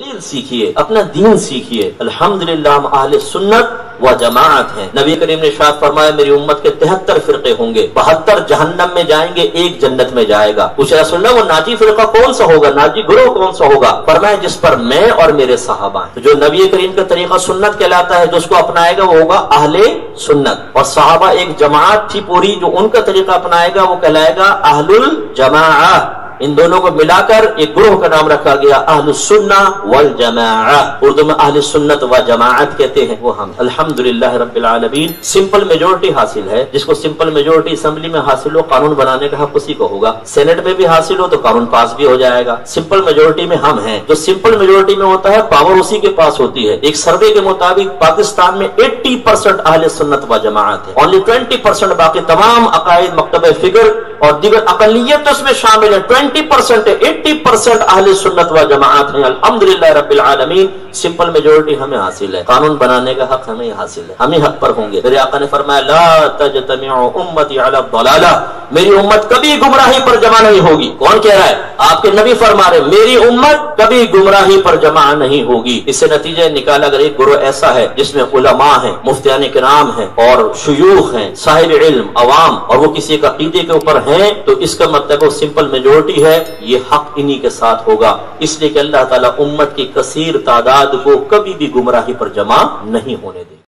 دلیل سیکھیے، اپنا دین سیکھیے۔ الحمدللہ ہم اہل سنت و جماعت ہیں۔ نبی کریم نے ارشاد فرمایا میری امت کے 73 فرقے ہوں گے، 72 جہنم میں جائیں گے، ایک جنت میں جائے گا۔ پوچھا رسول اللہ وہ ناجی فرقہ کون سا ہوگا، ناجی گروہ کون سا ہوگا؟ فرمایا جس پر میں اور میرے صحابہ ہیں۔ تو جو نبی کریم کا طریقہ سنت کہلاتا ہے، جو اس کو اپنائے گا وہ ہوگا اہل سنت، اور صحابہ ایک جماعت تھی پوری، جو ان کا طریقہ اپنائے گا وہ کہلائے گا اہل الجماعہ۔ ان دونوں کو ملا کر ایک گروہ کا نام رکھا گیا اہل السنہ والجماعہ، اردو میں اہل سنت و جماعت کہتے ہیں۔ وہ ہم الحمدللہ رب العالمین سمپل میجورٹی حاصل ہے، جس کو سمپل میجورٹی اسمبلی میں حاصل ہو قانون بنانے کا حق اسی کو ہوگا، سینٹ میں بھی حاصل ہو تو قانون پاس بھی ہو جائے گا۔ سمپل میجورٹی میں ہم ہیں، جو سمپل میجورٹی میں ہوتا ہے پاور اسی کے پاس ہوتی ہے۔ ایک سروے کے مطابق پاکستان میں 80% اہل سنت و جماعت ہے، اونلی 20% باقی تمام عقائد مکتبہ فکر اور دیگر اقلیت اس میں شامل ہے، 20% ہے، 80% اہل سنت و جماعت ہیں۔ الحمدللہ رب العالمین سمپل میجورٹی ہمیں حاصل ہے، قانون بنانے کا حق ہمیں حاصل ہے، ہم ہی حق پر ہوں گے۔ میرے آقا نے فرمایا لا تجتمع امتی علی الضلالہ، میری امت کبھی گمراہی پر جمع نہیں ہوگی۔ کون کہہ رہا ہے؟ آپ کے نبی فرما رہے میری امت کبھی گمراہی پر جمع نہیں ہوگی۔ اس سے نتیجہ نکالا اگر ایک گروہ ایسا ہے جس میں علماء ہیں، مفتیان کرام ہیں اور شیوخ ہیں، صاحب علم، عوام، اور وہ کسی ایک عقیدے کے اوپر ہیں، تو اس کا مطلب وہ سمپل میجورٹی ہے، یہ حق انہی کے ساتھ ہوگا۔ اس لیے کہ اللہ تعالیٰ امت کی کثیر تعداد کو کبھی بھی گمراہی پر جمع نہیں ہونے دے۔